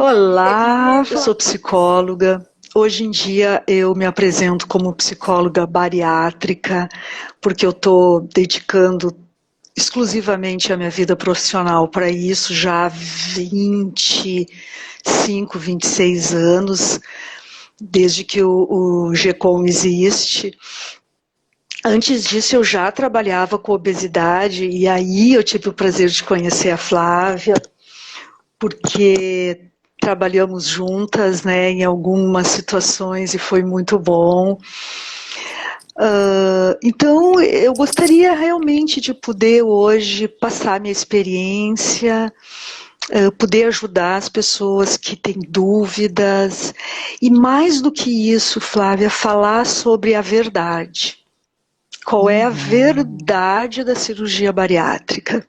Olá, eu sou psicóloga. Hoje em dia eu me apresento como psicóloga bariátrica, porque eu estou dedicando exclusivamente a minha vida profissional para isso já há 25, 26 anos, desde que o GECOM existe. Antes disso eu já trabalhava com obesidade e aí eu tive o prazer de conhecer a Flávia, porque trabalhamos juntas, né, em algumas situações e foi muito bom. Então, eu gostaria realmente de poder hoje passar minha experiência, poder ajudar as pessoas que têm dúvidas e mais do que isso, Flávia, falar sobre a verdade. Qual é a Uhum, verdade da cirurgia bariátrica?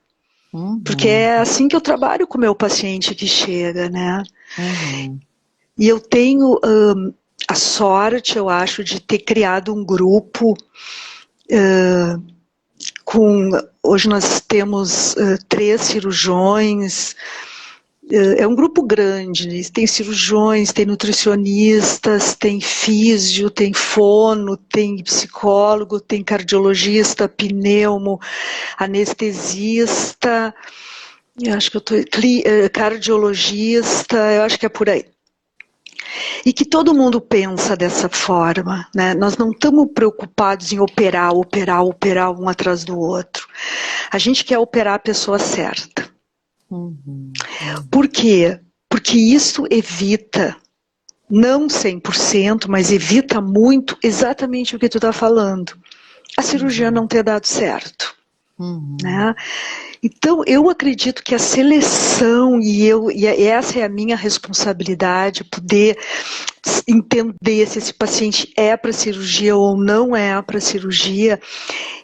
Porque uhum, é assim que eu trabalho com o meu paciente que chega, né? uhum, E eu tenho a sorte, eu acho, de ter criado um grupo com. Hoje nós temos 3 cirurgiões, é um grupo grande, né? Tem cirurgiões, tem nutricionistas, tem físio, tem fono, tem psicólogo, tem cardiologista, pneumo, anestesista, eu acho que eu tô, cardiologista, eu acho que é por aí. E que todo mundo pensa dessa forma, né? Nós não estamos preocupados em operar, operar, operar um atrás do outro. A gente quer operar a pessoa certa. uhum, Por uhum, quê? Porque isso evita, não 100%, mas evita muito exatamente o que tu está falando. A cirurgia uhum, não ter dado certo. uhum. Né? Então, eu acredito que a seleção, e essa é a minha responsabilidade, poder entender se esse paciente é para cirurgia ou não é para cirurgia,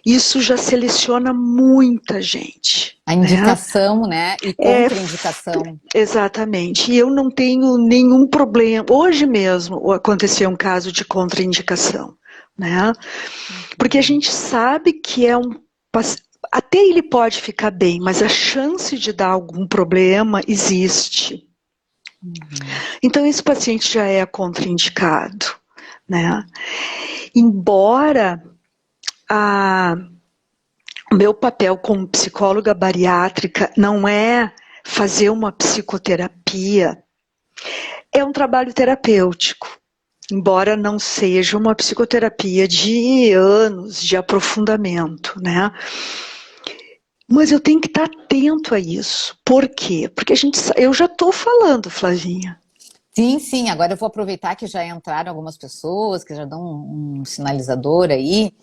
isso já seleciona muita gente. A Né? indicação, né? E É, contraindicação. exatamente. E eu não tenho nenhum problema. Hoje mesmo aconteceu um caso de contraindicação. Né? Porque a Uhum, gente sabe que é um. Até ele pode ficar bem, mas a chance de dar algum problema existe. uhum, Então, esse paciente já é contraindicado. Né? Embora a, o meu papel como psicóloga bariátrica não é fazer uma psicoterapia, é um trabalho terapêutico. Embora não seja uma psicoterapia de anos de aprofundamento, né? Mas eu tenho que estar atento a isso. Por quê? Porque eu já estou falando, Flavinha. sim, sim. Agora eu vou aproveitar que já entraram algumas pessoas que já dão um sinalizador aí,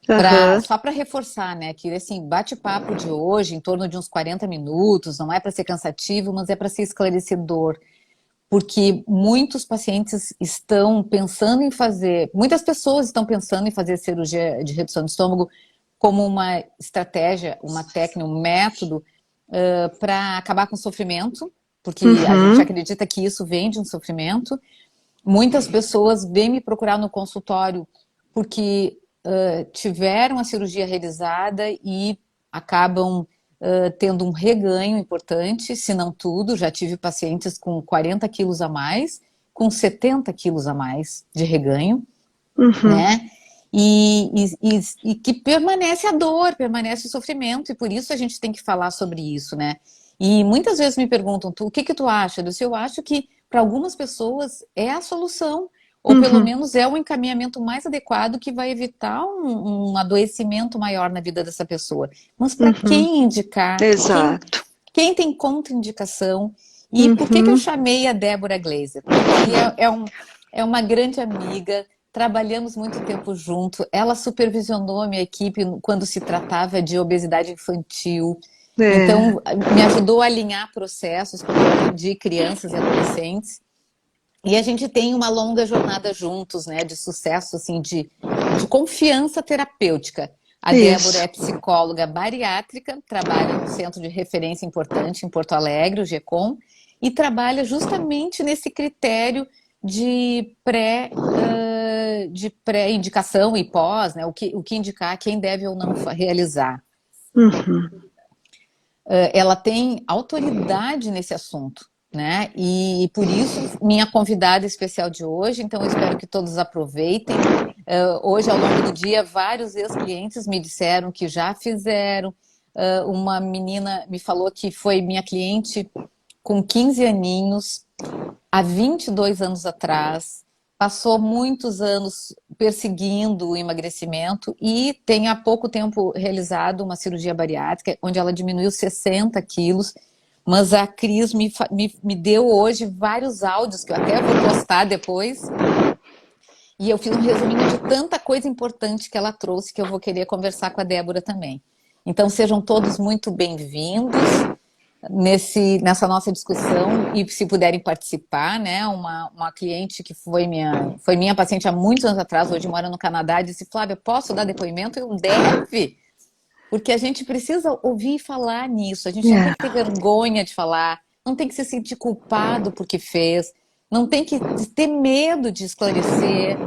Aham. só para reforçar, né? Que assim, bate-papo de hoje, em torno de uns 40 minutos, não é para ser cansativo, mas é para ser esclarecedor. Porque muitos pacientes estão pensando em fazer, muitas pessoas estão pensando em fazer cirurgia de redução do estômago como uma estratégia, uma técnica, um método para acabar com o sofrimento, porque a gente Uhum. acredita que isso vem de um sofrimento. Muitas pessoas vêm me procurar no consultório porque tiveram a cirurgia realizada e acabam tendo um reganho importante, se não tudo. Já tive pacientes com 40 quilos a mais, com 70 quilos a mais de reganho, Uhum. né? E que permanece a dor, permanece o sofrimento, e por isso a gente tem que falar sobre isso, né? E muitas vezes me perguntam, o que que tu acha? Eu acho que para algumas pessoas é a solução, ou pelo Uhum. menos é o encaminhamento mais adequado que vai evitar um adoecimento maior na vida dessa pessoa. Mas para Uhum. quem indicar? Exato. Quem tem contraindicação? E por que eu Uhum. chamei a Débora Gleiser? Porque é uma grande amiga, trabalhamos muito tempo junto, ela supervisionou a minha equipe quando se tratava de obesidade infantil, É. então me ajudou a alinhar processos quando eu atendi crianças e adolescentes. E a gente tem uma longa jornada juntos, né, de sucesso, assim, de confiança terapêutica. A Débora Isso. é psicóloga bariátrica, trabalha num centro de referência importante em Porto Alegre, o GECOM, e trabalha justamente nesse critério de pré-indicação e pós, né, o que indicar, quem deve ou não realizar. Uhum. Ela tem autoridade nesse assunto. né? E por isso, minha convidada especial de hoje, então eu espero que todos aproveitem. Hoje, ao longo do dia, vários ex-clientes me disseram que já fizeram. Uma menina me falou que foi minha cliente com 15 aninhos, há 22 anos atrás, passou muitos anos perseguindo o emagrecimento e tem há pouco tempo realizado uma cirurgia bariátrica, onde ela diminuiu 60 quilos, mas a Cris me deu hoje vários áudios, que eu até vou postar depois, e eu fiz um resuminho de tanta coisa importante que ela trouxe, que eu vou querer conversar com a Débora também. Então sejam todos muito bem-vindos nessa nossa discussão, e se puderem participar, né? Uma cliente que foi minha paciente há muitos anos atrás, hoje mora no Canadá, disse: Flávia, posso dar depoimento? Eu deve, porque a gente precisa ouvir falar nisso, a gente não tem que ter vergonha de falar, não tem que se sentir culpado porque fez, não tem que ter medo de esclarecer,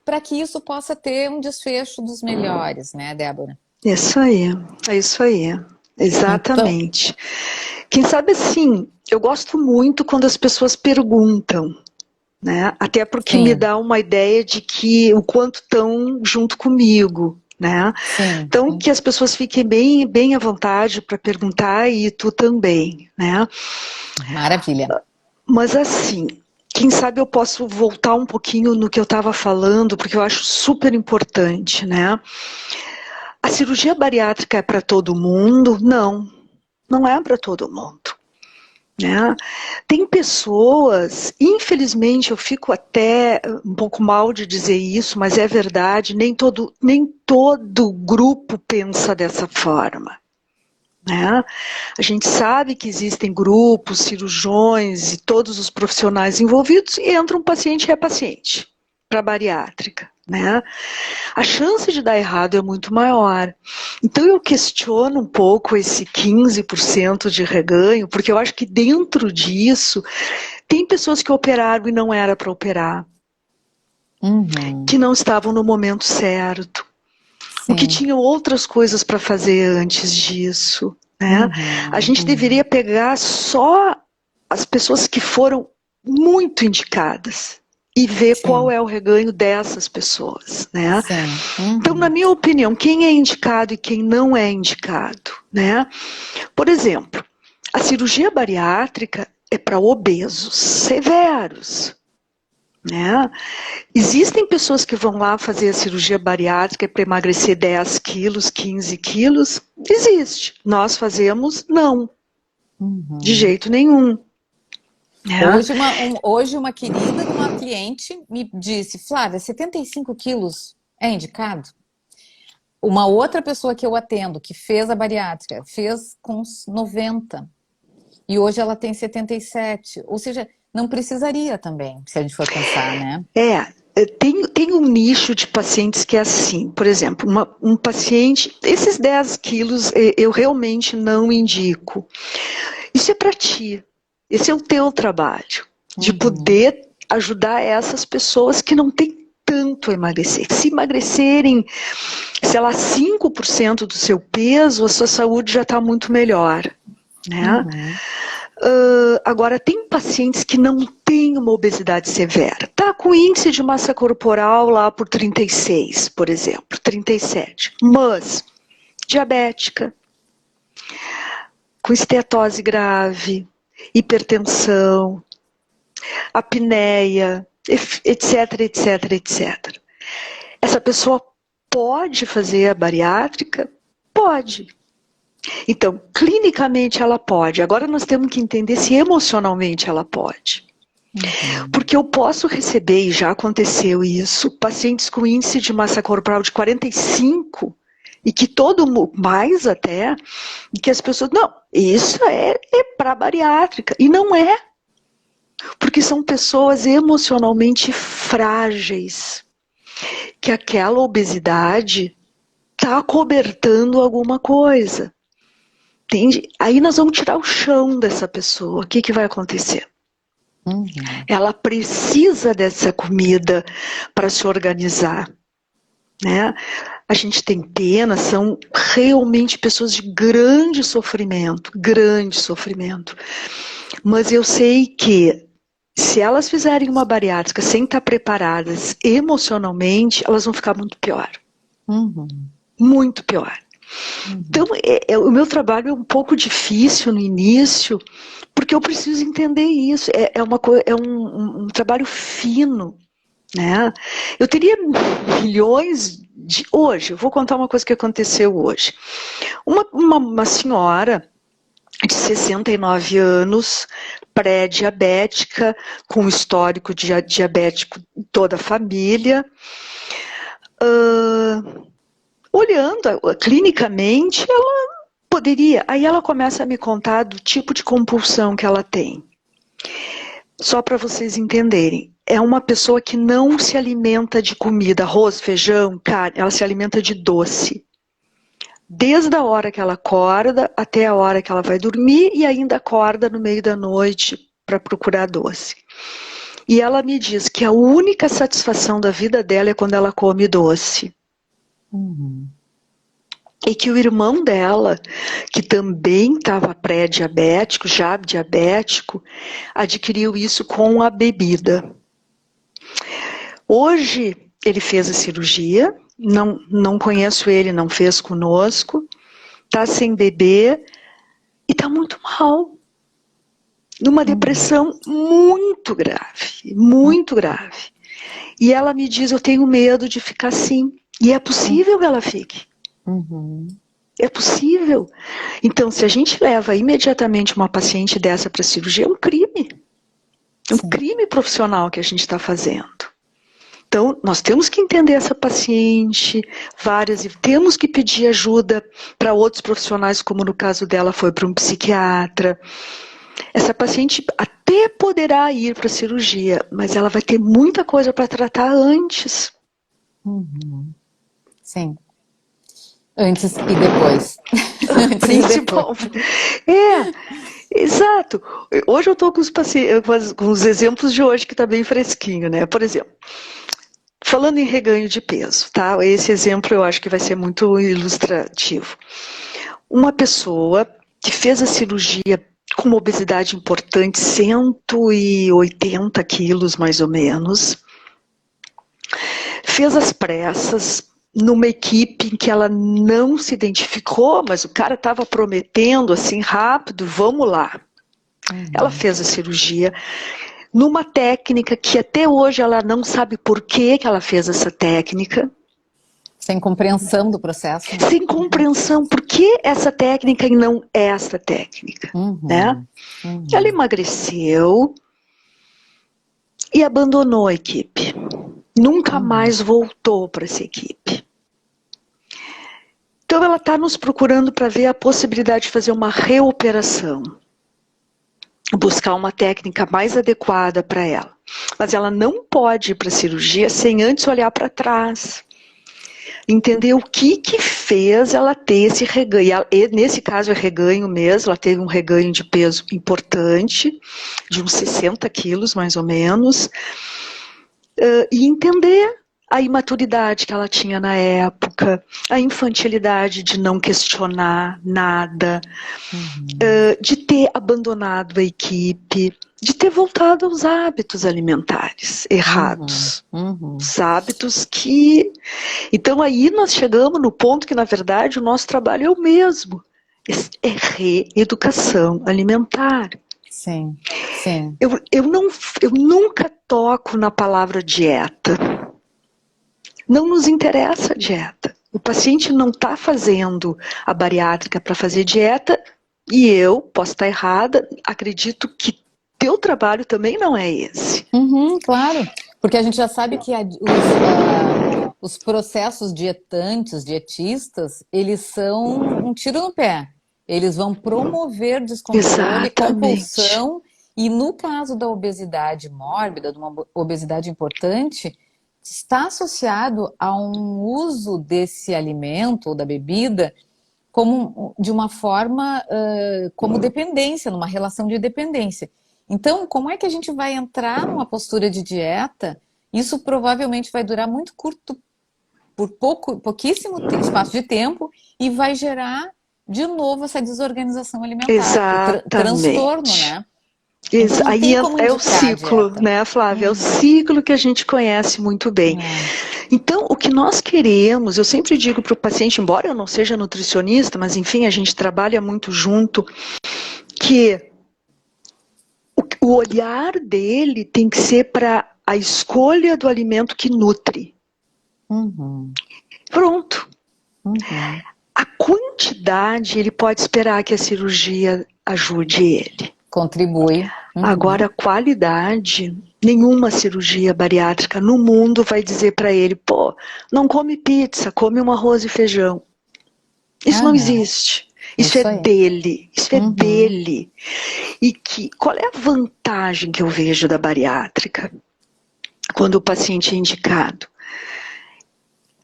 para que isso possa ter um desfecho dos melhores, né, Débora? Isso aí, é isso aí, exatamente. Então, quem sabe assim, eu gosto muito quando as pessoas perguntam, né? Até porque me dá uma ideia de que o quanto estão junto comigo, né? Então, que as pessoas fiquem bem à vontade para perguntar, e tu também, né? Maravilha. Mas assim, quem sabe eu posso voltar um pouquinho no que eu estava falando, porque eu acho super importante, né? A cirurgia bariátrica é para todo mundo? Não, não é para todo mundo. Né? Tem pessoas, infelizmente eu fico até um pouco mal de dizer isso, mas é verdade, nem todo grupo pensa dessa forma. Né? A gente sabe que existem grupos, cirurgiões e todos os profissionais envolvidos, e entra um paciente e é paciente para bariátrica. Né? A chance de dar errado é muito maior. Então eu questiono um pouco esse 15% de reganho, porque eu acho que dentro disso tem pessoas que operaram e não era para operar, que não estavam no momento certo, ou que tinham outras coisas para fazer antes disso. Né? A gente deveria pegar só as pessoas que foram muito indicadas e ver qual é o reganho dessas pessoas, né? Então, na minha opinião, quem é indicado e quem não é indicado, né? Por exemplo, a cirurgia bariátrica é para obesos severos, né? Existem pessoas que vão lá fazer a cirurgia bariátrica para emagrecer 10 quilos, 15 quilos? Existe. Nós fazemos? Não. De jeito nenhum. Hoje uma querida de uma cliente me disse: Flávia, 75 quilos é indicado? Uma outra pessoa que eu atendo, que fez a bariátrica, fez com uns 90. E hoje ela tem 77. Ou seja, não precisaria também, se a gente for pensar, né? Tem um nicho de pacientes que é assim. Por exemplo, um paciente, esses 10 quilos eu realmente não indico. Isso é para ti. Esse é o teu trabalho, de poder ajudar essas pessoas que não têm tanto a emagrecer. Se emagrecerem, sei lá, 5% do seu peso, a sua saúde já está muito melhor. Né? Agora, tem pacientes que não têm uma obesidade severa. Está com índice de massa corporal lá por 36, por exemplo, 37. Mas, diabética, com estetose grave, hipertensão, apneia, etc, etc, etc. Essa pessoa pode fazer a bariátrica? Pode. Então, clinicamente ela pode. Agora nós temos que entender se emocionalmente ela pode. Porque eu posso receber, e já aconteceu isso, pacientes com índice de massa corporal de 45, e que mais até, e que as pessoas, não, isso é para bariátrica. E não é. Porque são pessoas emocionalmente frágeis, que aquela obesidade está acobertando alguma coisa. Entende? Aí nós vamos tirar o chão dessa pessoa. O que vai acontecer? Ela precisa dessa comida para se organizar. Né? A gente tem pena, são realmente pessoas de grande sofrimento, grande sofrimento. Mas eu sei que se elas fizerem uma bariátrica sem estar preparadas emocionalmente, elas vão ficar muito pior. Uhum. Muito pior. Uhum. Então, o meu trabalho é um pouco difícil no início, porque eu preciso entender isso. É um trabalho fino, né? Eu teria milhões de... Hoje, eu vou contar uma coisa que aconteceu hoje. Uma senhora de 69 anos, pré-diabética, com histórico diabético em toda a família, olhando clinicamente, ela poderia. Aí ela começa a me contar do tipo de compulsão que ela tem. Só para vocês entenderem, é uma pessoa que não se alimenta de comida, arroz, feijão, carne, ela se alimenta de doce. Desde a hora que ela acorda até a hora que ela vai dormir e ainda acorda no meio da noite para procurar doce. E ela me diz que a única satisfação da vida dela é quando ela come doce. Uhum. E que o irmão dela, que também estava pré-diabético, já diabético, adquiriu isso com a bebida. Hoje ele fez a cirurgia, não conheço ele, não fez conosco, está sem beber e está muito mal. Numa depressão muito grave, muito grave. E ela me diz, eu tenho medo de ficar assim. E é possível que ela fique. Uhum. É possível. Então, se a gente leva imediatamente uma paciente dessa para cirurgia, é um crime. É um crime profissional que a gente está fazendo. Então, nós temos que entender essa paciente, e temos que pedir ajuda para outros profissionais, como no caso dela foi para um psiquiatra. Essa paciente até poderá ir para a cirurgia, mas ela vai ter muita coisa para tratar antes. Uhum. Sim. Antes e depois. Antes Principalmente. Exato. Hoje eu estou com os exemplos de hoje que está bem fresquinho, né? Por exemplo, falando em reganho de peso, tá? Esse exemplo eu acho que vai ser muito ilustrativo. Uma pessoa que fez a cirurgia com uma obesidade importante, 180 quilos mais ou menos, fez as pressas numa equipe em que ela não se identificou, mas o cara estava prometendo assim rápido, vamos lá. Ela fez a cirurgia numa técnica que até hoje ela não sabe por que ela fez essa técnica. Sem compreensão do processo. Sem compreensão, por que essa técnica e não essa técnica, né? Ela emagreceu e abandonou a equipe. Nunca mais voltou para essa equipe. Então ela está nos procurando para ver a possibilidade de fazer uma reoperação. Buscar uma técnica mais adequada para ela. Mas ela não pode ir para a cirurgia sem antes olhar para trás. Entender o que fez ela ter esse reganho. E nesse caso é reganho mesmo, ela teve um reganho de peso importante, de uns 60 quilos mais ou menos. E entender a imaturidade que ela tinha na época, a infantilidade de não questionar nada, de ter abandonado a equipe, de ter voltado aos hábitos alimentares errados. Os hábitos que... Então aí nós chegamos no ponto que, na verdade, o nosso trabalho é o mesmo. É reeducação alimentar. Sim, sim. Eu nunca toco na palavra dieta. Não nos interessa a dieta. O paciente não está fazendo a bariátrica para fazer dieta e eu, posso estar errada, acredito que teu trabalho também não é esse. Claro, porque a gente já sabe que os processos dietantes, dietistas, eles são um tiro no pé. Eles vão promover descontrole, compulsão, e no caso da obesidade mórbida, de uma obesidade importante, está associado a um uso desse alimento ou da bebida como, de uma forma como dependência, numa relação de dependência. Então, como é que a gente vai entrar numa postura de dieta? Isso provavelmente vai durar muito curto, por pouquíssimo espaço de tempo, e vai gerar de novo essa desorganização alimentar, o transtorno, né? Então não Aí tem como é o indicar a ciclo, dieta. né, Flávia? É o ciclo que a gente conhece muito bem. É. Então, o que nós queremos, eu sempre digo para o paciente, embora eu não seja nutricionista, mas enfim, a gente trabalha muito junto, que o olhar dele tem que ser para a escolha do alimento que nutre. Uhum. Pronto. Uhum. A quantidade, ele pode esperar que a cirurgia ajude ele. Contribui. Uhum. Agora, a qualidade, nenhuma cirurgia bariátrica no mundo vai dizer para ele, pô, não come pizza, come um arroz e feijão. Isso não Aham. existe. Isso é Isso aí. dele. Isso é Uhum. dele. E qual é a vantagem que eu vejo da bariátrica quando o paciente é indicado?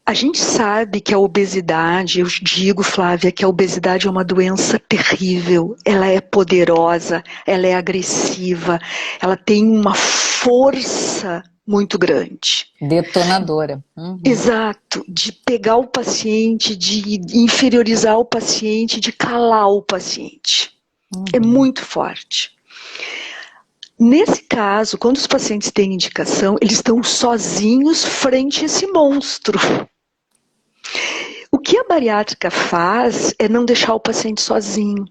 A gente sabe que a obesidade, eu digo, Flávia, que a obesidade é uma doença terrível, ela é poderosa, ela é agressiva, ela tem uma força muito grande. Detonadora. Uhum. Exato, de pegar o paciente, de inferiorizar o paciente, de calar o paciente. É Uhum. muito forte. Nesse caso, quando os pacientes têm indicação, eles estão sozinhos frente a esse monstro. O que a bariátrica faz é não deixar o paciente sozinho,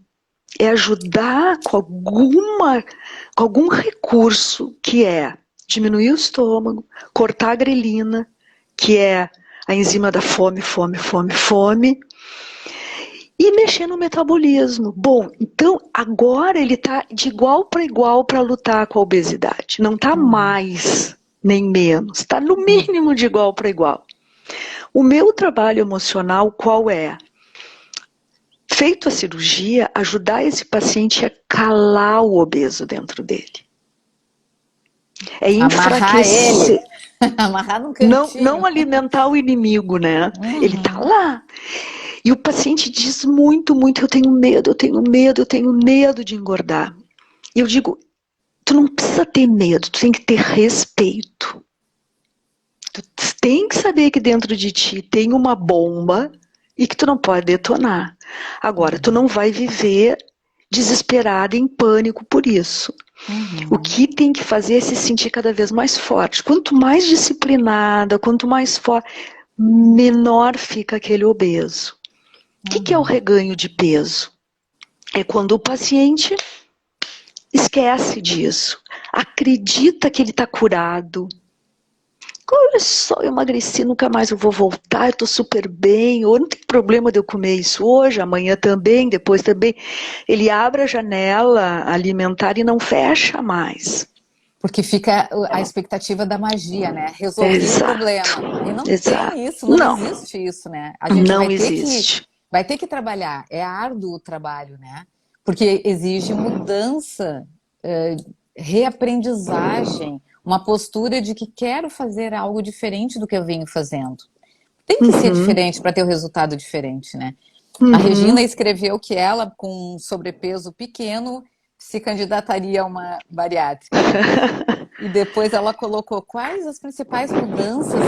é ajudar com algum recurso que é diminuir o estômago, cortar a grelina, que é a enzima da fome, e mexer no metabolismo. Bom, então agora ele está de igual para lutar com a obesidade. Não está Uhum. mais nem menos, está no Uhum. mínimo de igual para igual. O meu trabalho emocional qual é? Feito a cirurgia, ajudar esse paciente a calar o obeso dentro dele. É Amarrar ele. enfraquecer. Amarrar num Não cantinho. alimentar o inimigo, né? Ele tá Uhum. lá. E o paciente diz muito, muito, eu tenho medo, eu tenho medo, eu tenho medo de engordar. E eu digo, tu não precisa ter medo, tu tem que ter respeito. Tu tem que saber que dentro de ti tem uma bomba e que tu não pode detonar. Agora, tu não vai viver desesperada, em pânico por isso. O Uhum. que tem que fazer é se sentir cada vez mais forte. Quanto mais disciplinada, quanto mais forte, menor fica aquele obeso. O que é o Uhum. reganho de peso? É quando o paciente esquece disso, acredita que ele está curado. Olha só, eu emagreci, nunca mais eu vou voltar, eu estou super bem, ou não tem problema de eu comer isso hoje, amanhã também, depois também. Ele abre a janela alimentar e não fecha mais. Porque fica a expectativa da magia, né? Resolvi o Exato, problema. E não exato. tem isso, não Não, existe isso, né? A gente não existe. vai ter que trabalhar. É árduo o trabalho, né? Porque exige mudança, reaprendizagem, uma postura de que quero fazer algo diferente do que eu venho fazendo. Tem que ser Uhum, diferente para ter um resultado diferente, né? A Regina uhum. escreveu que ela, com um sobrepeso pequeno, se candidataria a uma bariátrica, né? E depois ela colocou quais as principais mudanças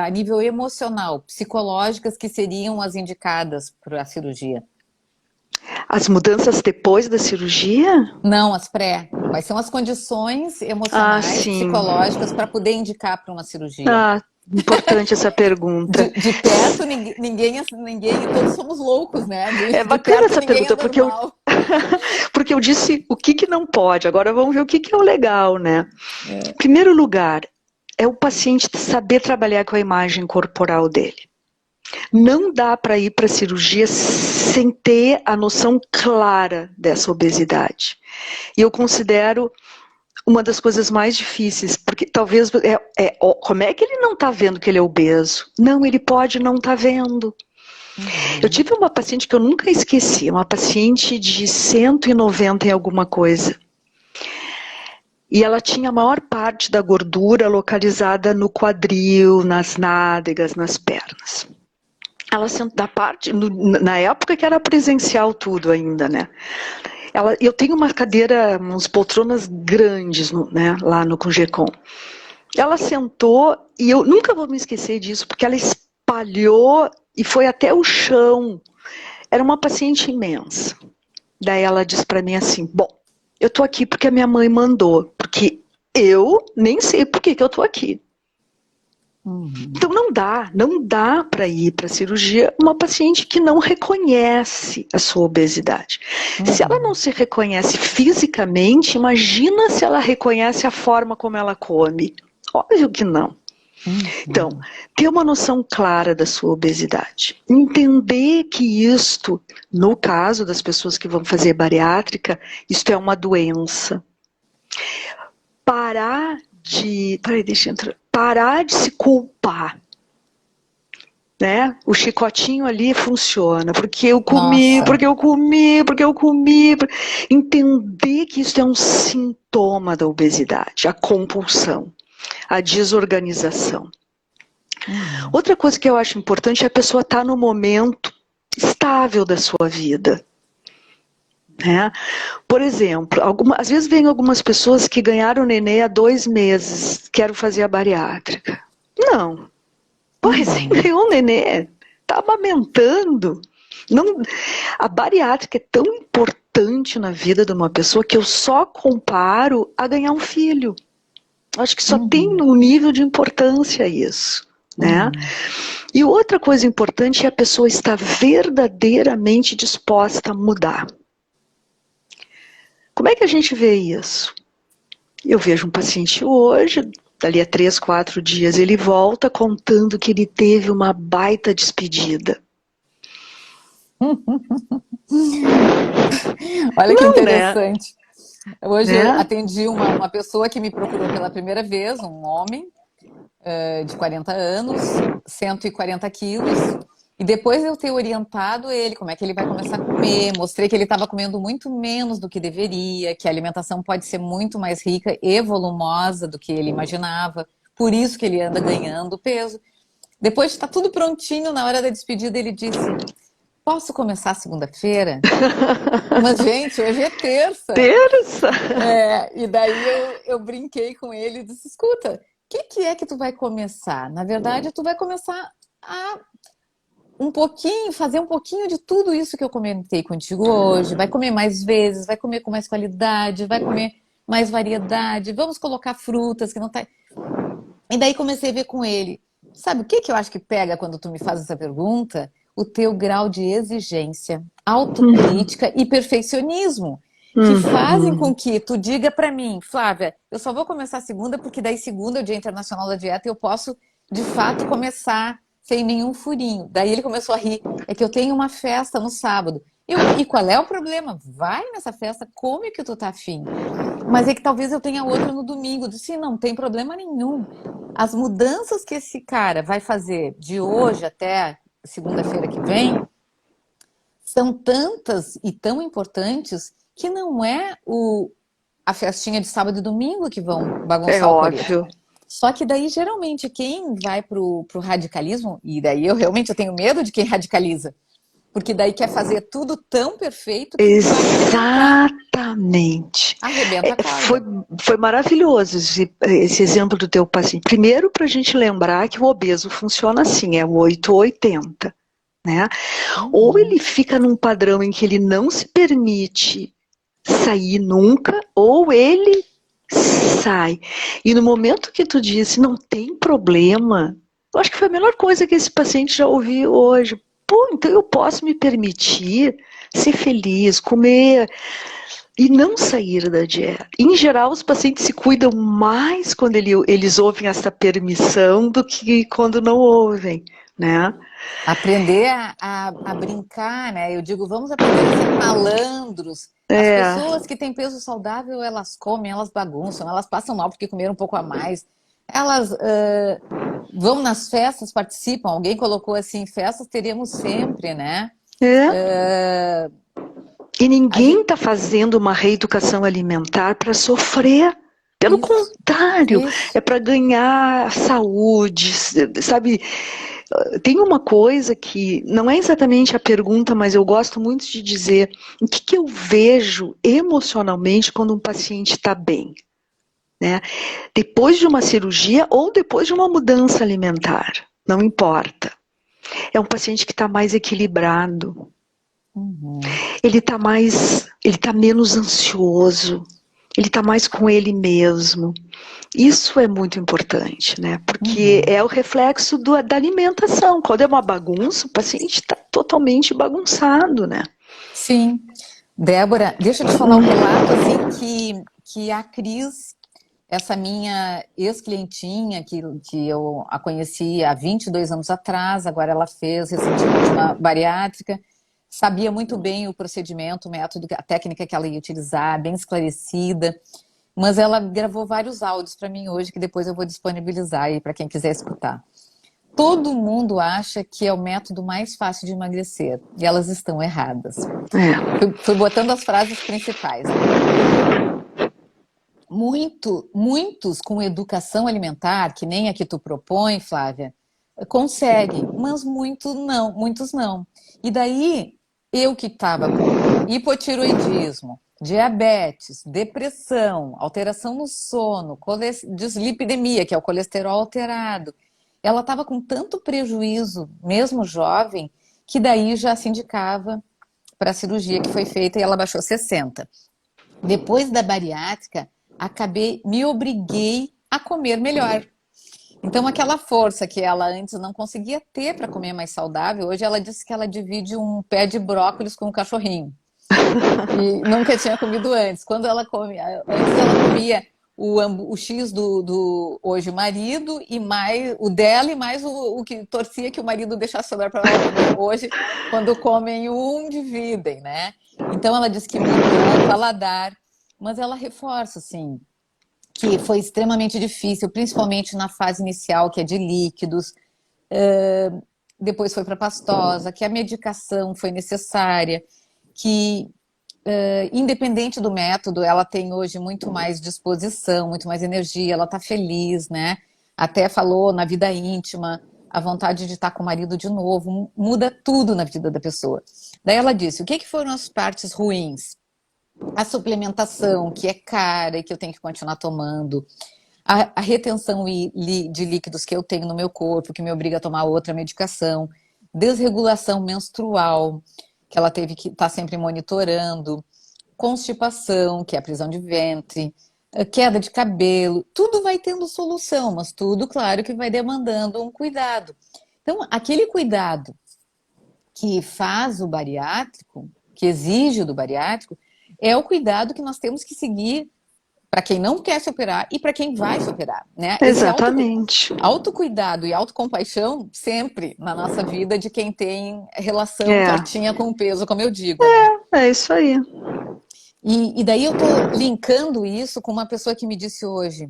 a nível emocional, psicológicas, que seriam as indicadas para a cirurgia. As mudanças depois da cirurgia? Não, as pré. Quais são as condições Ah, emocionais, sim. psicológicas para poder indicar para uma cirurgia? Ah, importante essa pergunta. De perto, ninguém, todos somos loucos, né? É De bacana perto, essa ninguém é pergunta, normal. porque eu disse o que não pode. Agora vamos ver o que é o legal, né? Em É. primeiro lugar, é o paciente saber trabalhar com a imagem corporal dele. Não dá para ir para a cirurgia sem ter a noção clara dessa obesidade. E eu considero uma das coisas mais difíceis, porque talvez como é que ele não está vendo que ele é obeso? Não, ele pode não estar vendo. Eu Uhum. tive uma paciente que eu nunca esqueci, uma paciente de 190 e alguma coisa. E ela tinha a maior parte da gordura localizada no quadril, nas nádegas, nas pernas. Ela da parte, na época que era presencial tudo ainda, né? Eu tenho uma cadeira, uns poltronas grandes, né, lá no Congecon. Ela sentou e eu nunca vou me esquecer disso, porque ela espalhou e foi até o chão. Era uma paciente imensa. Daí ela disse para mim assim, bom, Eu tô aqui porque a minha mãe mandou, porque eu nem sei por que eu tô aqui. Então não dá para ir para a cirurgia uma paciente que não reconhece a sua obesidade. Se ela não se reconhece fisicamente, imagina se ela reconhece a forma como ela come. Óbvio que não. Então, ter uma noção clara da sua obesidade. Entender que isto, no caso das pessoas que vão fazer bariátrica, isto é uma doença. Parar de se culpar. Né? O chicotinho ali funciona, porque eu comi, Nossa. porque eu comi. Entender que isso é um sintoma da obesidade, a compulsão, a desorganização. Outra coisa que eu acho importante é a pessoa estar no momento estável da sua vida. Né? Por exemplo, às vezes vem algumas pessoas que ganharam nenê há 2 meses, quero fazer a bariátrica. Não. Pô, recém ganhou um nenê, tá amamentando. Não, a bariátrica é tão importante na vida de uma pessoa que eu só comparo a ganhar um filho. Acho que só tem um nível de importância isso. Né? E outra coisa importante é a pessoa estar verdadeiramente disposta a mudar. Como é que a gente vê isso? Eu vejo um paciente hoje, dali a 3, 4 dias, ele volta contando que ele teve uma baita despedida. Olha que Não, interessante. Né? Hoje né? eu atendi uma pessoa que me procurou pela primeira vez, um homem de 40 anos, 140 quilos, e depois eu ter orientado ele como é que ele vai começar a comer, mostrei que ele estava comendo muito menos do que deveria, que a alimentação pode ser muito mais rica e volumosa do que ele imaginava, por isso que ele anda ganhando peso. Depois de estar tudo prontinho, na hora da despedida ele disse: posso começar segunda-feira? Mas, gente, hoje é terça. Terça? E daí eu brinquei com ele e disse: escuta, o que é que tu vai começar? Na verdade, tu vai começar a fazer um pouquinho de tudo isso que eu comentei contigo hoje. Vai comer mais vezes, vai comer com mais qualidade, vai comer mais variedade, vamos colocar frutas que não tá... E daí comecei a ver com ele. Sabe o que eu acho que pega quando tu me faz essa pergunta? O teu grau de exigência, autocrítica e perfeccionismo, que fazem com que tu diga para mim: Flávia, eu só vou começar segunda porque daí segunda é o Dia Internacional da Dieta e eu posso, de fato, começar sem nenhum furinho. Daí ele começou a rir. É que eu tenho uma festa no sábado. E qual é o problema? Vai nessa festa, come o que tu tá afim. Mas é que talvez eu tenha outra no domingo. Eu disse: não tem problema nenhum. As mudanças que esse cara vai fazer de hoje até segunda-feira que vem são tantas e tão importantes que não é a festinha de sábado e domingo que vão bagunçar o coreto. Só que daí, geralmente, quem vai pro radicalismo, e daí eu tenho medo de quem radicaliza, porque daí quer fazer tudo tão perfeito que Exatamente. Arrebenta a corda. Foi maravilhoso esse exemplo do teu paciente. Primeiro, para a gente lembrar que o obeso funciona assim, é o 8-80. Né? Ou ele fica num padrão em que ele não se permite sair nunca, ou ele sai. E no momento que tu disse, não tem problema, eu acho que foi a melhor coisa que esse paciente já ouviu hoje. Pô, então eu posso me permitir ser feliz, comer e não sair da dieta. Em geral, os pacientes se cuidam mais quando eles ouvem essa permissão do que quando não ouvem, né? Aprender a brincar, né? Eu digo, vamos aprender a ser malandros. As pessoas que têm peso saudável, elas comem, elas bagunçam, elas passam mal porque comeram um pouco a mais. Elas vão nas festas, participam. Alguém colocou assim, festas teríamos sempre, né? E ninguém está fazendo uma reeducação alimentar para sofrer. Pelo contrário, é para ganhar saúde, sabe? Tem uma coisa que não é exatamente a pergunta, mas eu gosto muito de dizer: o que eu vejo emocionalmente quando um paciente está bem? Né? Depois de uma cirurgia ou depois de uma mudança alimentar, não importa. É um paciente que está mais equilibrado. Ele tá menos ansioso, ele tá mais com ele mesmo. Isso é muito importante, né? Porque é o reflexo da alimentação. Quando é uma bagunça, o paciente está totalmente bagunçado, né? Sim. Débora, deixa eu te falar um relato assim que a Cris, essa minha ex-clientinha, que eu a conheci há 22 anos atrás, agora ela fez recentemente uma bariátrica, sabia muito bem o procedimento, o método, a técnica que ela ia utilizar, bem esclarecida, mas ela gravou vários áudios para mim hoje, que depois eu vou disponibilizar aí para quem quiser escutar. Todo mundo acha que é o método mais fácil de emagrecer, e elas estão erradas. Fui botando as frases principais, né? Muitos com educação alimentar, que nem a que tu propõe, Flávia, conseguem, mas muitos não. E daí, eu que estava com hipotiroidismo, diabetes, depressão, alteração no sono, dislipidemia, que é o colesterol alterado, ela estava com tanto prejuízo, mesmo jovem, que daí já se indicava para a cirurgia que foi feita e ela baixou 60. Depois da bariátrica, me obriguei a comer melhor. Então, aquela força que ela antes não conseguia ter para comer mais saudável, hoje ela disse que ela divide um pé de brócolis com um cachorrinho. E nunca tinha comido antes. Quando ela comia, antes ela comia o X do hoje marido, e mais o dela, e mais o que torcia que o marido deixasse sobrar para ela. Hoje, quando comem dividem, né? Então, ela disse que mudou o paladar, mas ela reforça, assim, que foi extremamente difícil, principalmente na fase inicial, que é de líquidos. Depois foi para pastosa, que a medicação foi necessária, que independente do método, ela tem hoje muito mais disposição, muito mais energia, ela está feliz, né? Até falou na vida íntima, a vontade de estar com o marido de novo, muda tudo na vida da pessoa. Daí ela disse, o que foram as partes ruins? A suplementação, que é cara e que eu tenho que continuar tomando. A retenção de líquidos que eu tenho no meu corpo, que me obriga a tomar outra medicação. Desregulação menstrual, que ela teve que estar sempre monitorando. Constipação, que é a prisão de ventre. Queda de cabelo. Tudo vai tendo solução, mas tudo, claro, que vai demandando um cuidado. Então, aquele cuidado que faz o bariátrico, que exige do bariátrico, é o cuidado que nós temos que seguir para quem não quer se operar e para quem vai se operar, né? Exatamente. Esse autocuidado e autocompaixão sempre na nossa vida de quem tem relação tortinha com o peso, como eu digo. É isso aí. E daí eu tô linkando isso com uma pessoa que me disse hoje,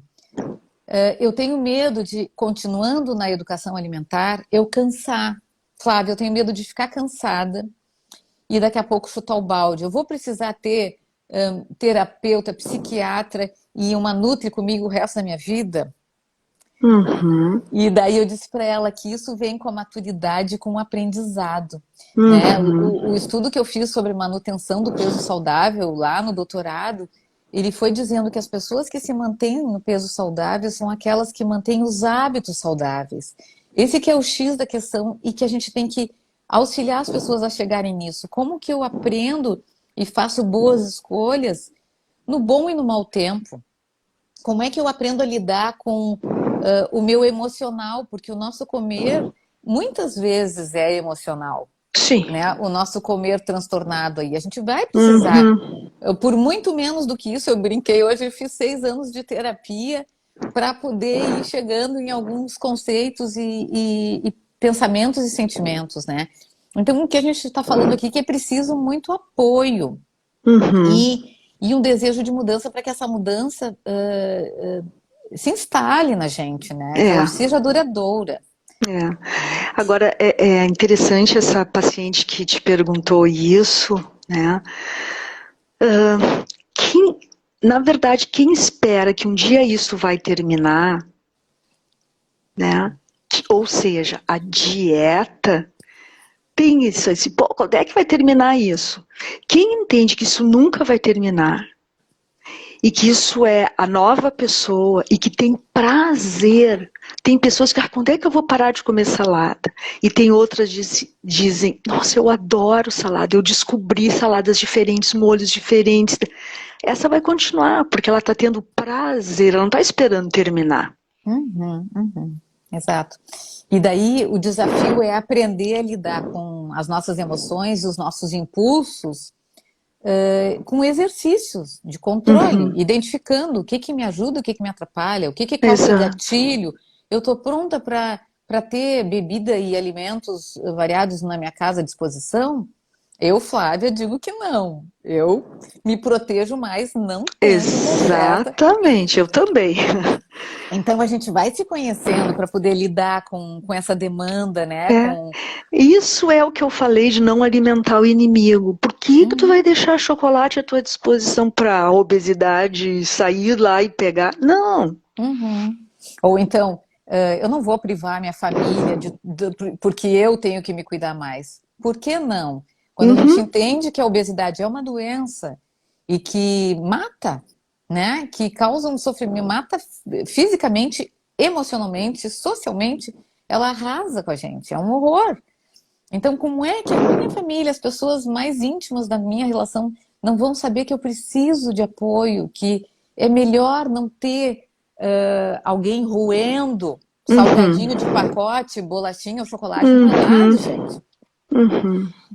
eu tenho medo de, continuando na educação alimentar, eu cansar. Flávia, eu tenho medo de ficar cansada e daqui a pouco chutar o balde. Eu vou precisar ter terapeuta, psiquiatra e uma nutri comigo o resto da minha vida? E daí eu disse para ela que isso vem com a maturidade, com o aprendizado. Né? O estudo que eu fiz sobre manutenção do peso saudável lá no doutorado, ele foi dizendo que as pessoas que se mantêm no peso saudável são aquelas que mantêm os hábitos saudáveis. Esse que é o X da questão e que a gente tem que auxiliar as pessoas a chegarem nisso. Como que eu aprendo e faço boas escolhas no bom e no mau tempo? Como é que eu aprendo a lidar com o meu emocional? Porque o nosso comer muitas vezes é emocional. Sim. Né? O nosso comer transtornado aí. A gente vai precisar, por muito menos do que isso, eu brinquei hoje, eu fiz 6 anos de terapia para poder ir chegando em alguns conceitos e pensamentos e sentimentos, né? Então, o que a gente está falando aqui é que é preciso muito apoio e um desejo de mudança para que essa mudança se instale na gente, né? Que ela seja duradoura. Agora, é interessante essa paciente que te perguntou isso, né? Na verdade, quem espera que um dia isso vai terminar, né? Ou seja, a dieta, pensa assim, pô, quando é que vai terminar isso? Quem entende que isso nunca vai terminar e que isso é a nova pessoa e que tem prazer. Tem pessoas que, quando é que eu vou parar de comer salada? E tem outras que dizem, nossa, eu adoro salada, eu descobri saladas diferentes, molhos diferentes. Essa vai continuar, porque ela está tendo prazer, ela não está esperando terminar. Exato. E daí o desafio é aprender a lidar com as nossas emoções e os nossos impulsos com exercícios de controle, identificando o que me ajuda, o que me atrapalha, o que causa Exato. gatilho. Eu estou pronta para ter bebida e alimentos variados na minha casa à disposição? Eu, Flávia, digo que não. Eu me protejo mais não tendo uma oferta. Exatamente, eu também. Então a gente vai se conhecendo para poder lidar com essa demanda, né? É, isso é o que eu falei de não alimentar o inimigo. Por que que tu vai deixar chocolate à tua disposição para a obesidade sair lá e pegar? Não. Ou então, eu não vou privar minha família porque eu tenho que me cuidar mais. Por que não? Quando a gente entende que a obesidade é uma doença e que mata, né? Que causa um sofrimento, mata fisicamente, emocionalmente, socialmente, ela arrasa com a gente, é um horror. Então, como é que a minha família, as pessoas mais íntimas da minha relação, não vão saber que eu preciso de apoio, que é melhor não ter alguém roendo salgadinho de pacote, bolachinha ou chocolate, não é nada, gente.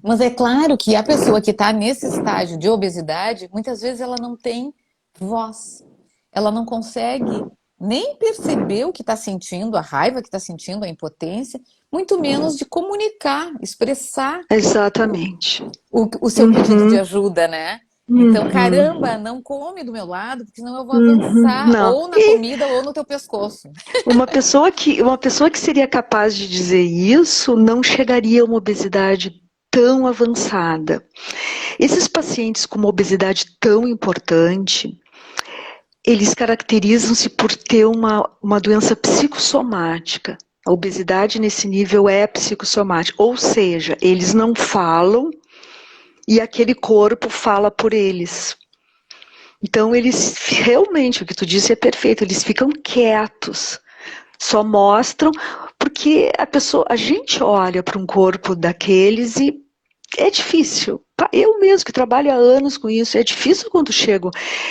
Mas é claro que a pessoa que está nesse estágio de obesidade, muitas vezes ela não tem voz. Ela não consegue nem perceber o que está sentindo, a raiva que está sentindo, a impotência, muito menos de comunicar, expressar Exatamente. o seu pedido de ajuda, né? Então, caramba, não come do meu lado, porque senão eu vou avançar Não. ou na comida ou no teu pescoço. Uma pessoa que seria capaz de dizer isso não chegaria a uma obesidade tão avançada. Esses pacientes com uma obesidade tão importante, eles caracterizam-se por ter uma doença psicossomática. A obesidade nesse nível é psicossomática, ou seja, eles não falam e aquele corpo fala por eles. Então eles realmente, o que tu disse é perfeito, eles ficam quietos, só mostram, porque a gente olha para um corpo daqueles e é difícil. Eu mesmo que trabalho há anos com isso, é difícil quando chego.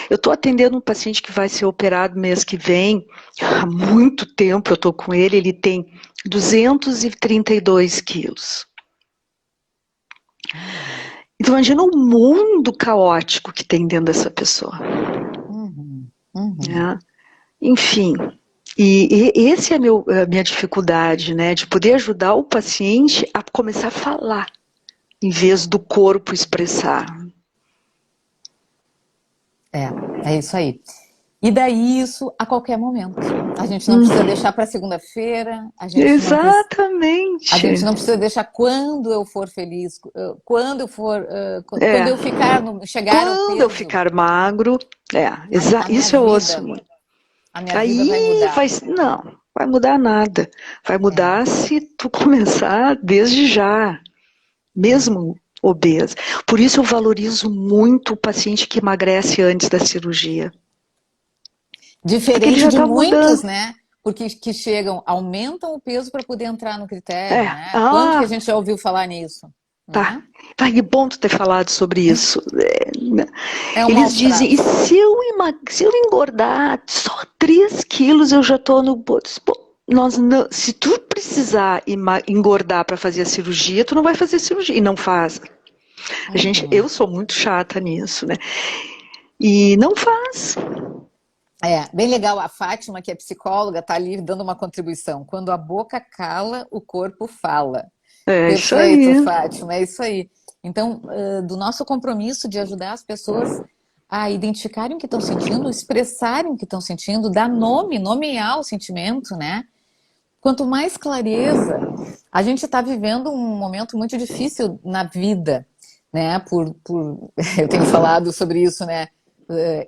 Eu estou atendendo um paciente que vai ser operado mês que vem, há muito tempo eu estou com ele, ele tem 232 quilos. Então imagina o mundo caótico que tem dentro dessa pessoa. Né? Enfim, e esse é a minha dificuldade, né, de poder ajudar o paciente a começar a falar, em vez do corpo expressar. É isso aí. E daí isso a qualquer momento. A gente não precisa deixar para segunda-feira, Exatamente. A gente não precisa deixar quando eu for feliz, quando eu for, quando eu chegar ao quando peso. eu ficar magro, isso eu ouço muito. A minha vida vai mudar. Não, vai mudar nada. Vai mudar se tu começar desde já, mesmo obesa. Por isso eu valorizo muito o paciente que emagrece antes da cirurgia. Diferente de tá muitos, mudando. né? Porque que chegam, aumentam o peso para poder entrar no critério, né? Quanto que a gente já ouviu falar nisso? Tá. Né? Que bom tu ter falado sobre isso. Eles dizem, e se eu engordar só 3 quilos, eu já tô no... se tu precisar engordar para fazer a cirurgia, tu não vai fazer cirurgia. E não faz. Eu sou muito chata nisso, né? E não faz. Bem legal. A Fátima, que é psicóloga, está ali dando uma contribuição. Quando a boca cala, o corpo fala. Perfeito, isso aí. Fátima, é isso aí. Então, do nosso compromisso de ajudar as pessoas a identificarem o que estão sentindo, expressarem o que estão sentindo, dar nomear o sentimento, né? Quanto mais clareza, a gente está vivendo um momento muito difícil na vida, né? Eu tenho falado sobre isso, né?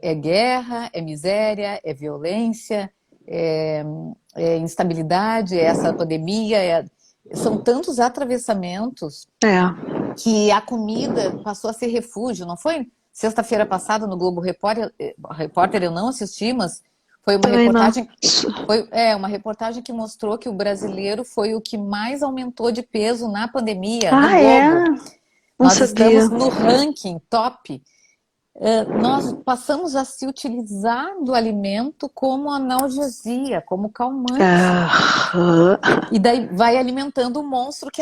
É guerra, é miséria, é violência, é instabilidade, é essa pandemia, são tantos atravessamentos que a comida passou a ser refúgio, não foi? sexta-feira passada no Globo Repórter eu não assisti, mas foi uma Também não. reportagem, uma reportagem que mostrou que o brasileiro foi o que mais aumentou de peso na pandemia, no Ah, é? Globo. Não Nós sabia. estamos no ranking top. Nós passamos a se utilizar do alimento como analgesia, como calmante. Aham. E daí vai alimentando o monstro que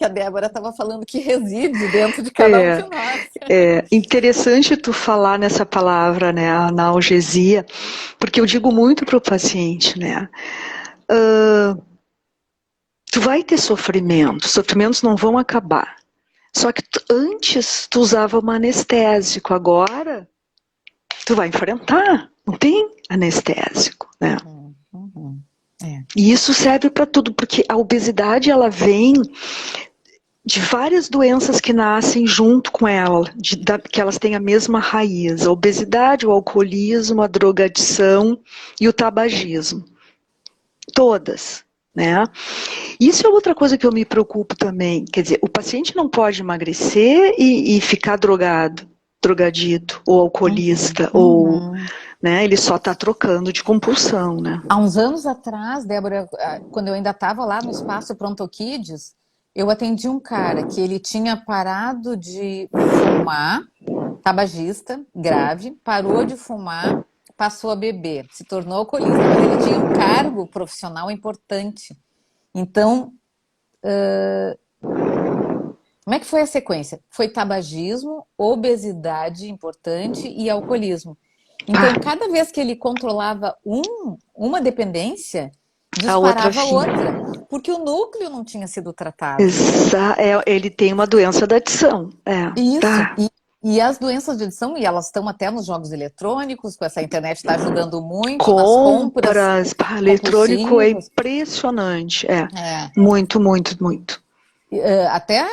a Débora estava falando que reside dentro de cada um de É, nós. é interessante tu falar nessa palavra, né, analgesia, porque eu digo muito para o paciente, né, tu vai ter sofrimento, os sofrimentos não vão acabar. Só que antes tu usava um anestésico, agora tu vai enfrentar, não tem anestésico, né? É. E isso serve para tudo, porque a obesidade ela vem de várias doenças que nascem junto com ela, que elas têm a mesma raiz: a obesidade, o alcoolismo, a drogadição e o tabagismo. Todas, né? Isso é outra coisa que eu me preocupo também. Quer dizer, o paciente não pode emagrecer e ficar drogadito, ou alcoolista, ou, né, ele só está trocando de compulsão, né? Há uns anos atrás, Débora, quando eu ainda estava lá no Espaço Pronto Kids, eu atendi um cara que ele tinha parado de fumar, tabagista, grave, parou de fumar, passou a beber, se tornou alcoolista, mas ele tinha um cargo profissional importante. Então, como é que foi a sequência? Foi tabagismo, obesidade importante e alcoolismo. Então, cada vez que ele controlava uma dependência, A outra disparava sim. outra, porque o núcleo não tinha sido tratado. Ele tem uma doença da adição. Isso. Tá. E as doenças de adição, e elas estão até nos jogos eletrônicos, com essa internet está ajudando muito nas compras Compras, eletrônico é compulsivas. impressionante. É. Muito, muito, muito. Até,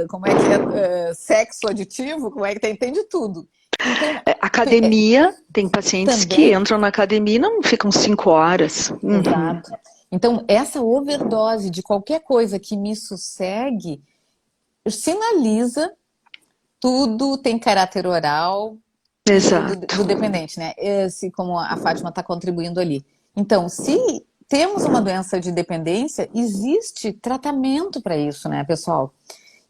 como é que é, sexo aditivo, como é que tem de tudo. Então, Academia, tem pacientes que também, entram na academia e não ficam 5 horas. exato. Então, essa overdose de qualquer coisa que me sossegue sinaliza tudo tem caráter oral e Exato. do dependente, né? Esse, como a Fátima está contribuindo ali. Então, se temos uma doença de dependência, existe tratamento para isso, né, pessoal?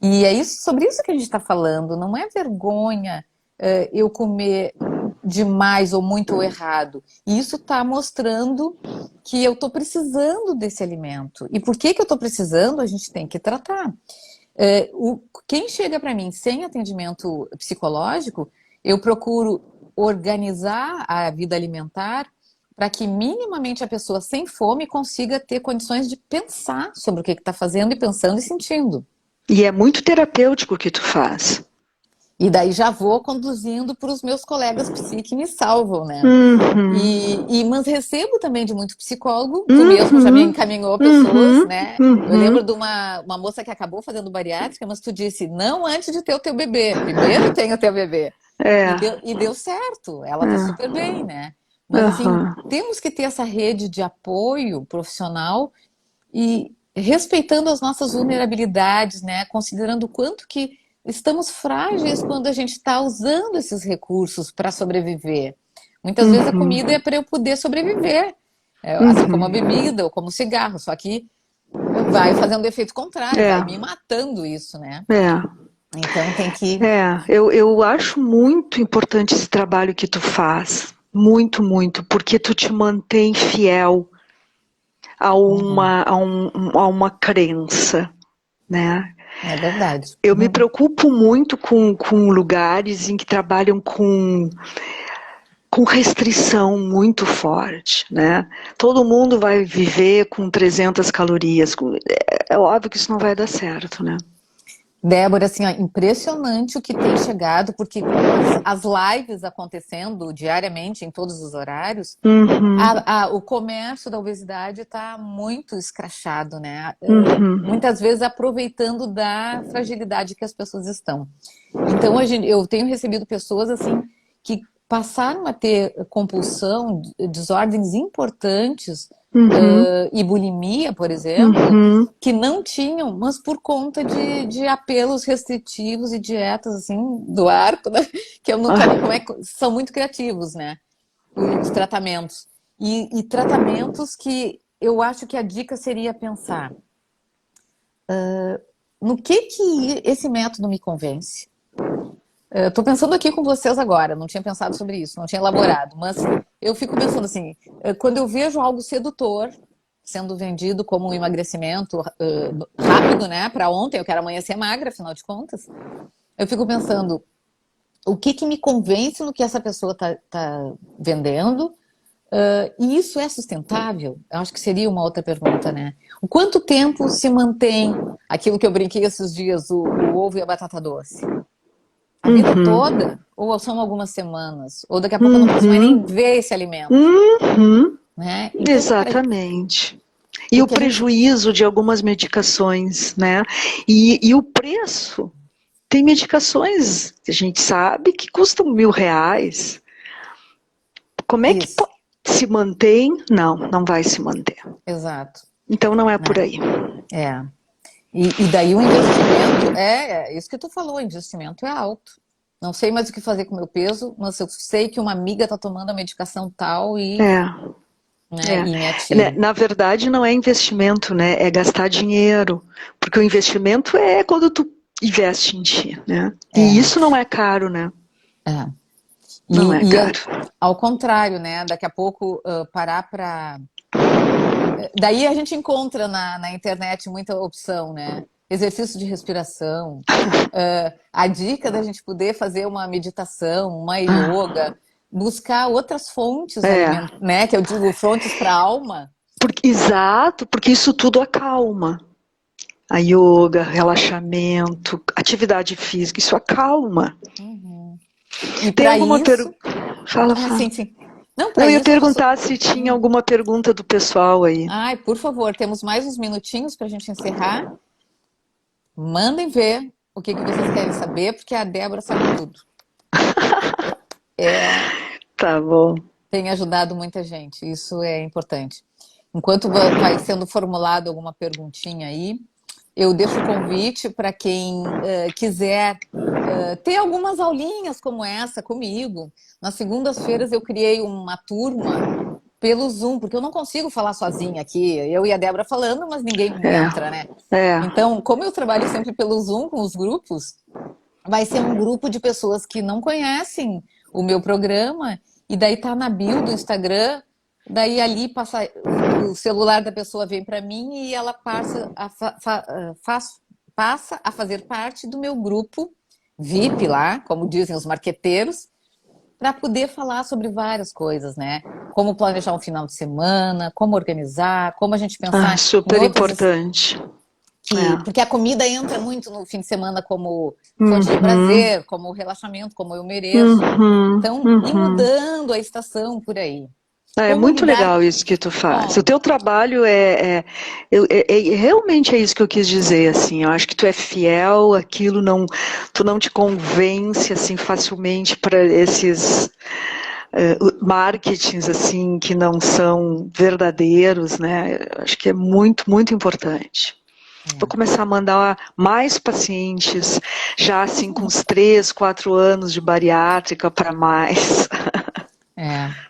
E é sobre isso que a gente está falando. Não é vergonha eu comer demais ou muito ou errado. E isso está mostrando que eu estou precisando desse alimento. E por que eu estou precisando, a gente tem que tratar. Quem chega para mim sem atendimento psicológico, eu procuro organizar a vida alimentar para que minimamente a pessoa sem fome consiga ter condições de pensar sobre o que está fazendo e pensando e sentindo. E é muito terapêutico o que tu faz. E daí já vou conduzindo para os meus colegas psi que me salvam, né? Mas recebo também de muito psicólogo, tu mesmo já me encaminhou pessoas, né? Eu lembro de uma moça que acabou fazendo bariátrica, mas tu disse, não antes de ter o teu bebê, primeiro tem o teu bebê. E deu certo, ela tá super bem, né? Mas assim, temos que ter essa rede de apoio profissional e respeitando as nossas vulnerabilidades, né? Considerando o quanto que estamos frágeis quando a gente está usando esses recursos para sobreviver. Muitas vezes a comida é para eu poder sobreviver, assim como a bebida ou como o cigarro, só que vai fazendo o efeito contrário, vai me matando isso, né? Então tem que... Eu acho muito importante esse trabalho que tu faz, muito, muito, porque tu te mantém fiel a uma crença, né? É verdade. Eu me preocupo muito com lugares em que trabalham com restrição muito forte, né? Todo mundo vai viver com 300 calorias. É óbvio que isso não vai dar certo, né? Débora, assim, ó, impressionante o que tem chegado, porque com as lives acontecendo diariamente em todos os horários, o comércio da obesidade está muito escrachado, né? Muitas vezes aproveitando da fragilidade que as pessoas estão. Então, eu tenho recebido pessoas assim que passaram a ter compulsão, desordens importantes e bulimia, por exemplo, que não tinham, mas por conta de apelos restritivos e dietas, assim, do arco, né? Que eu não sabia como é que... São muito criativos, né? Os tratamentos. E tratamentos que eu acho que a dica seria pensar no que esse método me convence. Estou pensando aqui com vocês agora, não tinha pensado sobre isso, não tinha elaborado, mas eu fico pensando assim, quando eu vejo algo sedutor sendo vendido como um emagrecimento rápido, né, para ontem, eu quero amanhã ser magra, afinal de contas, eu fico pensando, o que me convence no que essa pessoa tá vendendo, e isso é sustentável? Eu acho que seria uma outra pergunta, né? O quanto tempo se mantém aquilo que eu brinquei esses dias, o ovo e a batata doce? A vida toda? Ou são algumas semanas? Ou daqui a pouco eu não posso mais nem ver esse alimento? Né? Então, Exatamente. E o porque a gente... prejuízo de algumas medicações, né? E o preço. Tem medicações que a gente sabe que custam R$ 1.000. Como é que Isso, se mantém? Não, não vai se manter. exato. Então não é por Né? aí. É. E daí o investimento, isso que tu falou, o investimento é alto. Não sei mais o que fazer com o meu peso, mas eu sei que uma amiga está tomando a medicação tal né, e me atiro. Na verdade, não é investimento, né? É gastar dinheiro. Porque o investimento é quando tu investe em ti, né? E É, isso não é caro, né? é. Não é E caro. ao contrário, né? Daqui a pouco parar para... Daí a gente encontra na internet muita opção, né? Exercício de respiração, a dica da gente poder fazer uma meditação, uma yoga, buscar outras fontes É. né? Que eu digo fontes para a alma. Exato, porque isso tudo acalma. A yoga, relaxamento, atividade física, isso acalma. E Tem para alguma isso... pergunta? Fala, Sim, fala. sim. Não, para Eu ia isso... perguntar se tinha alguma pergunta do pessoal aí. Ai, por favor, temos mais uns minutinhos para a gente encerrar. Mandem ver o que vocês querem saber, porque a Débora sabe tudo. Tá bom. Tem ajudado muita gente, isso é importante. Enquanto vai sendo formulado alguma perguntinha aí, eu deixo o convite para quem quiser ter algumas aulinhas como essa comigo. Nas segundas-feiras eu criei uma turma pelo Zoom, porque eu não consigo falar sozinha aqui. Eu e a Débora falando, mas ninguém entra, né? É. Então, como eu trabalho sempre pelo Zoom com os grupos, vai ser um grupo de pessoas que não conhecem o meu programa, e daí tá na bio do Instagram, daí ali passa, o celular da pessoa vem para mim e ela passa a fazer parte do meu grupo VIP lá, como dizem os marqueteiros, para poder falar sobre várias coisas, né? Como planejar um final de semana, como organizar, como a gente pensar em Super outras... importante. Porque a comida entra muito no fim de semana como fonte de Uhum. prazer, como relaxamento, como eu mereço. Então, ir mudando a estação por aí. É Como muito lidar... legal isso que tu faz. O Oh, teu trabalho realmente é isso que eu quis dizer, assim. Eu acho que tu é fiel, aquilo não, tu não te convence assim facilmente para esses marketings assim que não são verdadeiros, né? Eu acho que é muito, muito importante. Vou começar a mandar mais pacientes, já assim com uns 3, 4 anos de bariátrica para mais.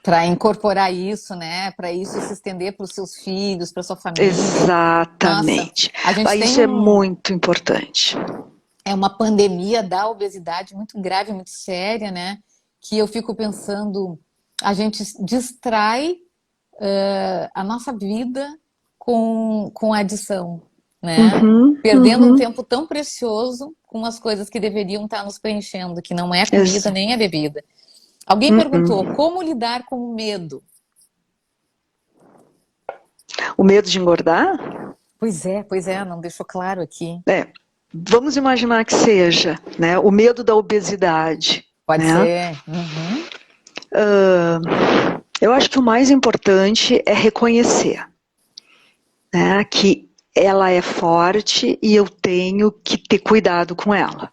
para incorporar isso, né? Para isso se estender para os seus filhos, para sua família. Nossa, Exatamente. a gente tem Isso é muito importante. uma pandemia da obesidade muito grave, muito séria, né? Que eu fico pensando, a gente distrai a nossa vida com a adição, né? Perdendo um tempo tão precioso com as coisas que deveriam estar nos preenchendo, que não é a comida nem a bebida. Alguém perguntou, como lidar com o medo? O medo de engordar? Pois é, não deixou claro aqui. Vamos imaginar que seja, né? O medo da obesidade. Pode né? ser. Eu acho que o mais importante é reconhecer, né, que ela é forte e eu tenho que ter cuidado com ela.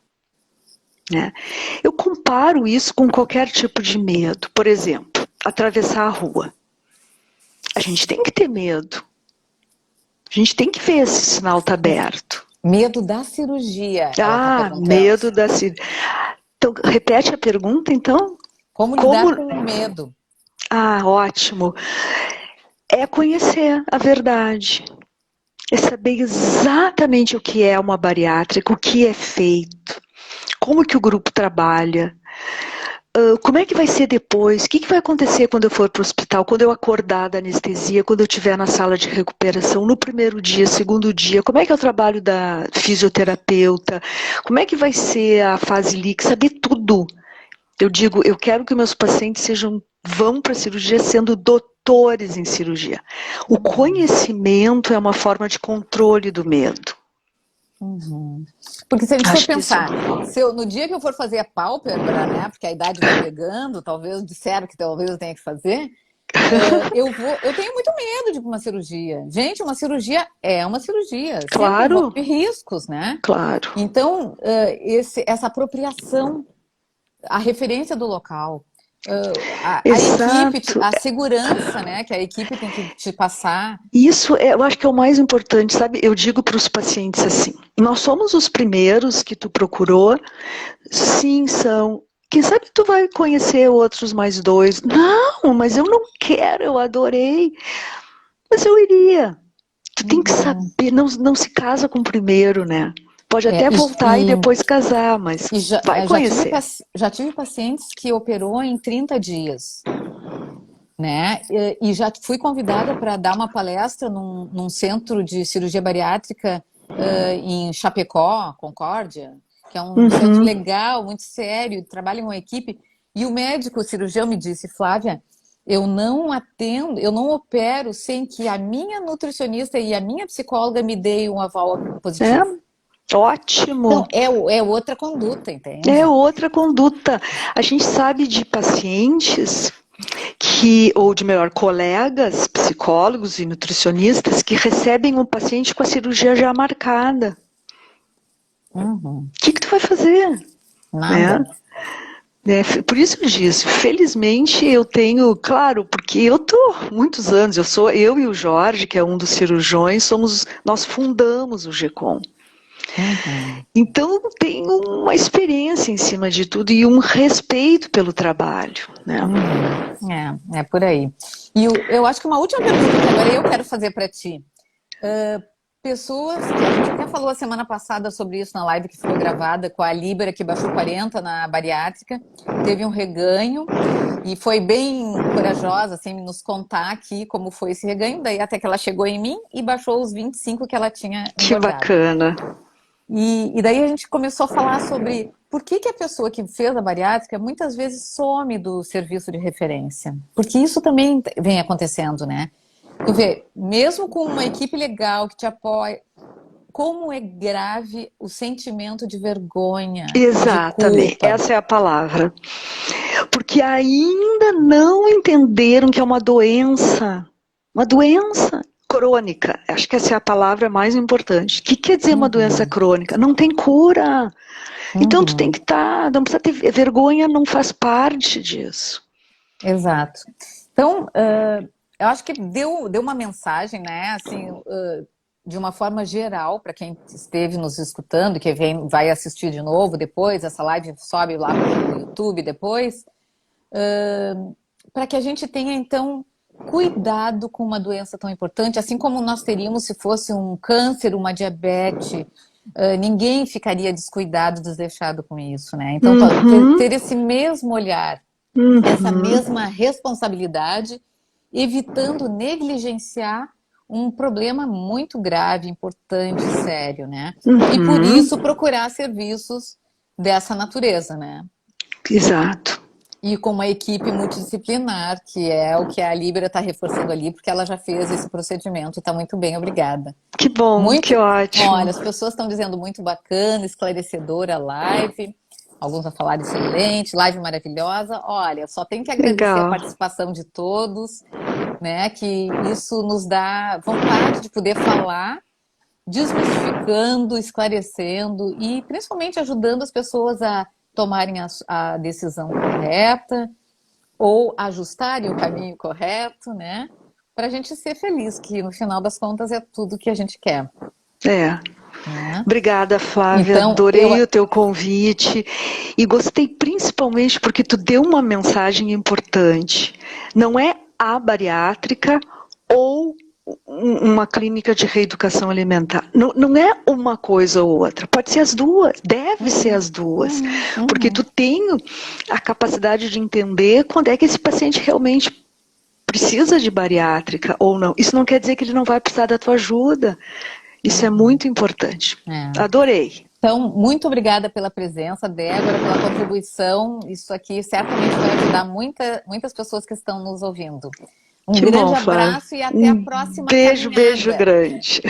Né? Eu comparo isso com qualquer tipo de medo. Por exemplo, atravessar a rua. a gente tem que ter medo. A gente tem que ver se o sinal está aberto. Medo da cirurgia, ela está perguntando. Medo da cirurgia. Então, repete a pergunta, então. Como lidar com o medo? Ótimo. É conhecer a verdade. É saber exatamente o que é uma bariátrica, o que é feito, como que o grupo trabalha, como é que vai ser depois, o que vai acontecer quando eu for para o hospital, quando eu acordar da anestesia, quando eu estiver na sala de recuperação, no primeiro dia, segundo dia, como é que é o trabalho da fisioterapeuta, como é que vai ser a fase líquida, saber tudo. Eu digo, eu quero que meus pacientes vão para a cirurgia sendo doutores em cirurgia. O conhecimento é uma forma de controle do medo. Porque se a gente for pensar, no dia que eu for fazer a pálpebra, né, porque a idade vai pegando, talvez disseram que talvez eu tenha que fazer, eu tenho muito medo de uma cirurgia. Gente, uma cirurgia é uma cirurgia. Claro. Envolve riscos, né? Claro. Então, essa apropriação, a referência do local, a equipe, a segurança, né, que a equipe tem que te passar. Isso eu acho que é o mais importante, sabe? Eu digo para os pacientes assim, nós somos os primeiros que tu procurou, sim, são. Quem sabe tu vai conhecer outros mais 2. Não, mas eu não quero, eu adorei. Mas eu iria. Tu tem que saber, não se casa com o primeiro, né? Pode até voltar e depois casar, mas vai conhecer. Já tive pacientes que operou em 30 dias, né? E já fui convidada para dar uma palestra num centro de cirurgia bariátrica em Chapecó, Concórdia, que é um centro legal, muito sério, trabalha em uma equipe. E o médico, o cirurgião, me disse, Flávia, eu não atendo, eu não opero sem que a minha nutricionista e a minha psicóloga me deem um aval positivo. Ótimo. Então, é outra conduta, entende? É outra conduta. A gente sabe de pacientes ou de melhor, colegas, psicólogos e nutricionistas que recebem um paciente com a cirurgia já marcada. O que tu vai fazer? Nada. Por isso eu disse, felizmente eu tenho, claro, porque eu tô muitos anos, eu e o Jorge, que é um dos cirurgiões, nós fundamos o GECOM. Então tem uma experiência em cima de tudo e um respeito pelo trabalho, né? É por aí. E eu acho que uma última pergunta que agora eu quero fazer para ti. Pessoas, que a gente até falou a semana passada sobre isso na live que ficou gravada com a Líbera, que baixou 40 na bariátrica, teve um reganho e foi bem corajosa, assim, nos contar aqui como foi esse reganho, daí até que ela chegou em mim e baixou os 25 que ela tinha engordado. Que bacana! E daí a gente começou a falar sobre por que a pessoa que fez a bariátrica muitas vezes some do serviço de referência. Porque isso também vem acontecendo, né? Tu vê, mesmo com uma equipe legal que te apoia, como é grave o sentimento de vergonha. Exatamente, de culpa. Essa é a palavra. Porque ainda não entenderam que é uma doença crônica. Acho que essa é a palavra mais importante. O que quer dizer uma doença crônica? Não tem cura. Então tu tem que não precisa ter vergonha, não faz parte disso. Exato. Então, eu acho que deu uma mensagem, né, assim, de uma forma geral, para quem esteve nos escutando, que vai assistir de novo depois, essa live sobe lá no YouTube depois, para que a gente tenha, então, cuidado com uma doença tão importante, assim como nós teríamos se fosse um câncer, uma diabetes, ninguém ficaria descuidado, desleixado com isso, né? Então, ter esse mesmo olhar, essa mesma responsabilidade, evitando negligenciar um problema muito grave, importante, sério, né? E por isso procurar serviços dessa natureza, né? Exato. E com uma equipe multidisciplinar, que é o que a Líbera está reforçando ali, porque ela já fez esse procedimento e está muito bem, obrigada. Que bom, que ótimo. Olha, as pessoas estão dizendo muito bacana, esclarecedora a live. Alguns vão falar excelente, live maravilhosa. Olha, só tem que agradecer a participação de todos, né? Que isso nos dá vontade de poder falar, desmistificando, esclarecendo e principalmente ajudando as pessoas a tomarem a decisão correta ou ajustarem o caminho correto, né? para a gente ser feliz, que no final das contas é tudo que a gente quer. É. Né? Obrigada, Flávia. Então, adorei o teu convite e gostei principalmente porque tu deu uma mensagem importante. Não é a bariátrica ou uma clínica de reeducação alimentar. Não, não é uma coisa ou outra. Pode ser as duas. Deve ser as duas. Porque tu tem a capacidade de entender quando é que esse paciente realmente precisa de bariátrica ou não. Isso não quer dizer que ele não vai precisar da tua ajuda. Isso é muito importante. Adorei. Então, muito obrigada pela presença, Débora, pela contribuição. Isso aqui certamente vai ajudar muitas pessoas que estão nos ouvindo. Um grande abraço e até a próxima caminhada. Beijo grande.